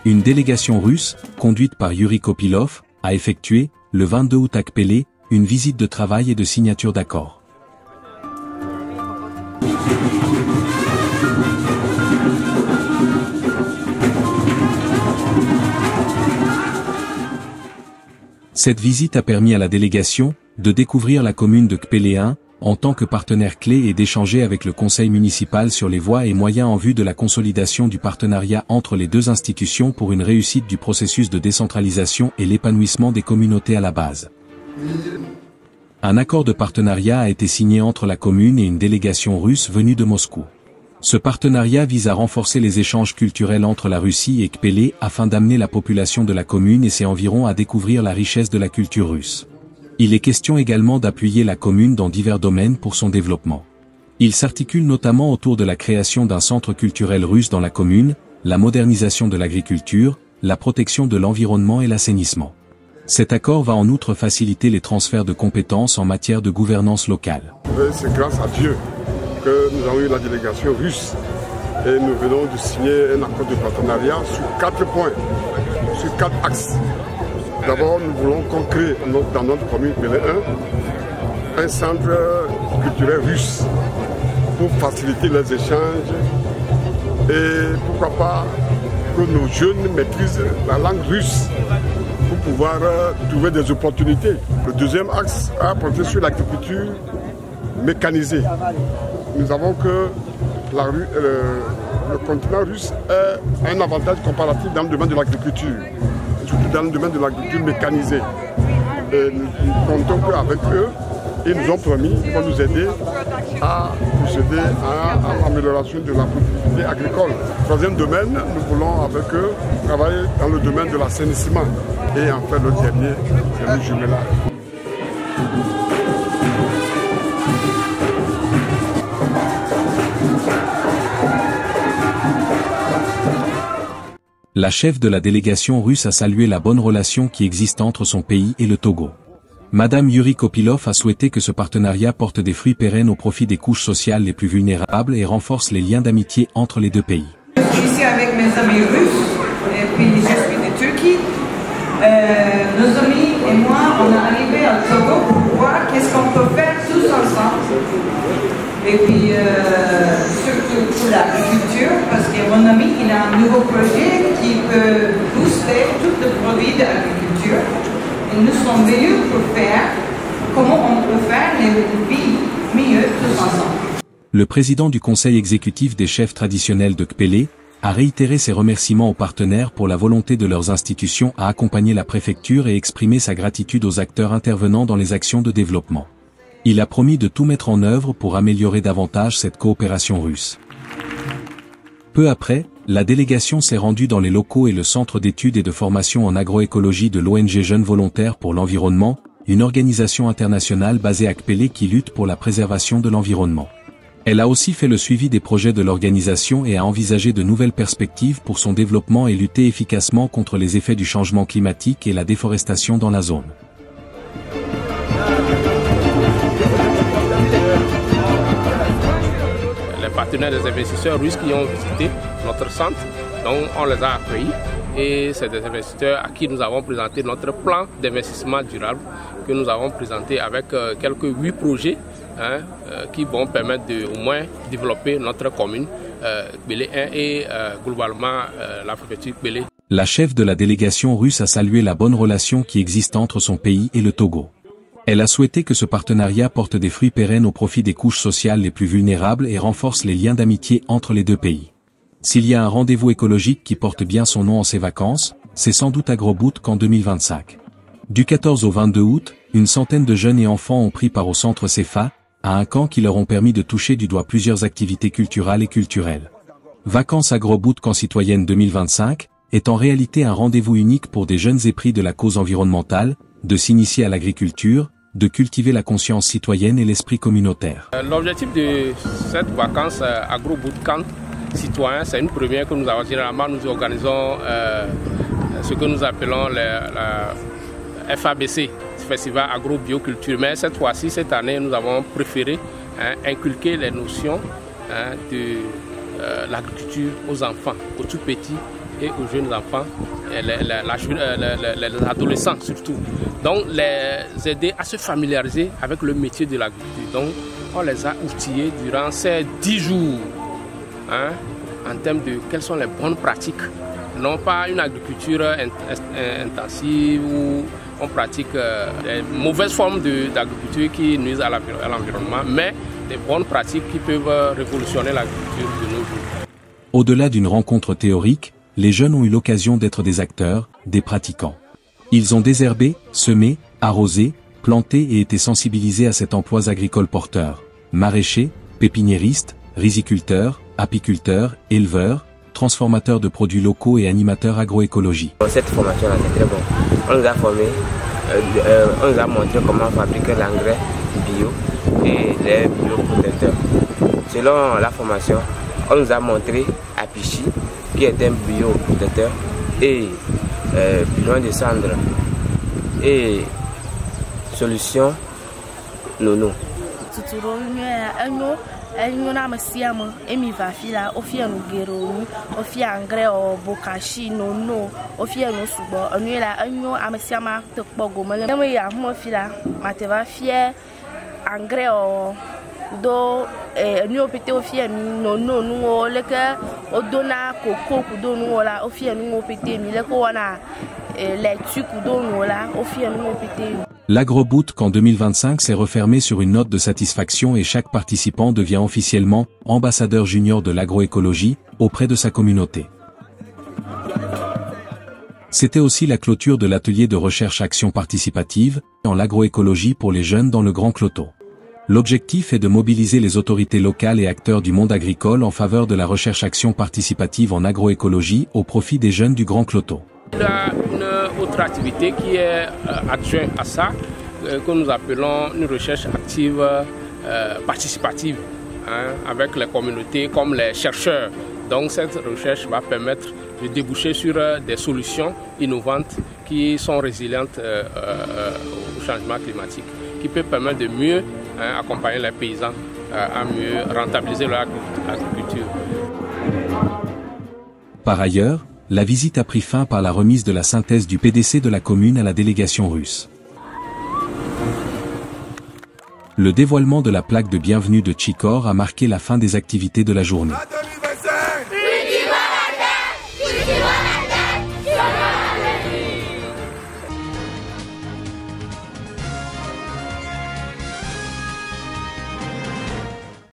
Une délégation russe, conduite par Yuri Kopylov, a effectué, le 22 août à Kpélé, une visite de travail et de signature d'accords. Cette visite a permis à la délégation de découvrir la commune de Kpélé 1 en tant que partenaire clé et d'échanger avec le conseil municipal sur les voies et moyens en vue de la consolidation du partenariat entre les deux institutions pour une réussite du processus de décentralisation et l'épanouissement des communautés à la base. Un accord de partenariat a été signé entre la commune et une délégation russe venue de Moscou. Ce partenariat vise à renforcer les échanges culturels entre la Russie et Kpélé afin d'amener la population de la commune et ses environs à découvrir la richesse de la culture russe. Il est question également d'appuyer la commune dans divers domaines pour son développement. Il s'articule notamment autour de la création d'un centre culturel russe dans la commune, la modernisation de l'agriculture, la protection de l'environnement et l'assainissement. Cet accord va en outre faciliter les transferts de compétences en matière de gouvernance locale. C'est grâce à Dieu que nous avons eu la délégation russe et nous venons de signer un accord de partenariat sur 4 points, sur 4 axes. D'abord, nous voulons qu'on crée dans notre commune Kpélé 1 un centre culturel russe pour faciliter les échanges et pourquoi pas que nos jeunes maîtrisent la langue russe pour pouvoir trouver des opportunités. Le deuxième axe a porté sur l'agriculture mécanisée. Nous avons que le continent russe a un avantage comparatif dans le domaine de l'agriculture, surtout dans le domaine de l'agriculture mécanisée. Et nous comptons qu'avec eux, ils nous ont promis qu'ils vont nous aider à procéder à l'amélioration de la productivité agricole. Troisième domaine, nous voulons avec eux travailler dans le domaine de l'assainissement. Et enfin le dernier, c'est le jumelage. La chef de la délégation russe a salué la bonne relation qui existe entre son pays et le Togo. Madame Yuri Kopylov a souhaité que ce partenariat porte des fruits pérennes au profit des couches sociales les plus vulnérables et renforce les liens d'amitié entre les deux pays. Je suis ici avec mes amis russes et puis je suis de Turquie. Nos amis et moi, on est arrivés au Togo pour voir qu'est-ce qu'on peut faire tous ensemble. Et puis, surtout pour l'agriculture, parce que mon ami, il a un nouveau projet qui peut booster tous les produits d'agriculture. Et nous sommes venus pour faire comment on peut faire les vies mieux tous ensemble. Le président du conseil exécutif des chefs traditionnels de Kpélé a réitéré ses remerciements aux partenaires pour la volonté de leurs institutions à accompagner la préfecture et exprimé sa gratitude aux acteurs intervenant dans les actions de développement. Il a promis de tout mettre en œuvre pour améliorer davantage cette coopération russe. Peu après, la délégation s'est rendue dans les locaux et le centre d'études et de formation en agroécologie de l'ONG Jeunes Volontaires pour l'Environnement, une organisation internationale basée à Kpélé qui lutte pour la préservation de l'environnement. Elle a aussi fait le suivi des projets de l'organisation et a envisagé de nouvelles perspectives pour son développement et lutter efficacement contre les effets du changement climatique et la déforestation dans la zone. Les partenaires des investisseurs russes qui ont visité notre centre, donc on les a accueillis et c'est des investisseurs à qui nous avons présenté notre plan d'investissement durable que nous avons présenté avec quelques 8 projets qui vont permettre de au moins développer notre commune Kpélé 1 et globalement la préfecture Kpélé. La chef de la délégation russe a salué la bonne relation qui existe entre son pays et le Togo. Elle a souhaité que ce partenariat porte des fruits pérennes au profit des couches sociales les plus vulnérables et renforce les liens d'amitié entre les deux pays. S'il y a un rendez-vous écologique qui porte bien son nom en ces vacances, c'est sans doute à Agroboot qu'en 2025. Du 14 au 22 août, une centaine de jeunes et enfants ont pris part au centre CEFA, à un camp qui leur ont permis de toucher du doigt plusieurs activités culturelles et culturelles. Vacances Agroboot Camp Citoyenne 2025 est en réalité un rendez-vous unique pour des jeunes épris de la cause environnementale, de s'initier à l'agriculture, de cultiver la conscience citoyenne et l'esprit communautaire. L'objectif de cette vacance Agroboot Camp Citoyen, c'est une première que nous avons. Généralement, nous organisons ce que nous appelons la FABC, Festival Agro-Bioculture. Mais cette fois-ci, cette année, nous avons préféré inculquer les notions de l'agriculture aux enfants, aux tout petits, et aux jeunes enfants, les adolescents surtout. Donc les aider à se familiariser avec le métier de l'agriculture. Donc on les a outillés durant ces 10 jours en termes de quelles sont les bonnes pratiques. Non pas une agriculture intensive où on pratique les mauvaises formes d'agriculture qui nuisent à l'environnement, mais des bonnes pratiques qui peuvent révolutionner l'agriculture de nos jours. Au-delà d'une rencontre théorique, les jeunes ont eu l'occasion d'être des acteurs, des pratiquants. Ils ont désherbé, semé, arrosé, planté et été sensibilisés à cet emploi agricole porteur. Maraîchers, pépiniéristes, riziculteurs, apiculteurs, éleveurs, transformateurs de produits locaux et animateurs agroécologie. Cette formation-là, c'est très bon. On nous a formés, on nous a montré comment fabriquer l'engrais bio et les bioprotecteurs. Selon la formation, on nous a montré Apichi, qui est un bioprotecteur, et bilan de cendre, et solution Nono. Enyo na masiama emi vafila ofia no gero ofia engrais o bokashi no ofia no subo onela enyo amasiama to pogo mele mo ya mo fila mateva fie engrais o do enyo pete ofia mi no no leke odona koko kudo no la ofia no pete mi leke wana les tu kudo no la ofia no pete. L'Agroboot en 2025 s'est refermé sur une note de satisfaction et chaque participant devient officiellement ambassadeur junior de l'agroécologie auprès de sa communauté. C'était aussi la clôture de l'atelier de recherche-action participative en l'agroécologie pour les jeunes dans le Grand Cloto. L'objectif est de mobiliser les autorités locales et acteurs du monde agricole en faveur de la recherche-action participative en agroécologie au profit des jeunes du Grand Cloto. Il y a une autre activité qui est adjointe à ça, que nous appelons une recherche active participative, avec les communautés comme les chercheurs. Donc cette recherche va permettre de déboucher sur des solutions innovantes qui sont résilientes au changement climatique, qui peut permettre de mieux accompagner les paysans à mieux rentabiliser leur agriculture. Par ailleurs, la visite a pris fin par la remise de la synthèse du PDC de la commune à la délégation russe. Le dévoilement de la plaque de bienvenue de Tchikor a marqué la fin des activités de la journée.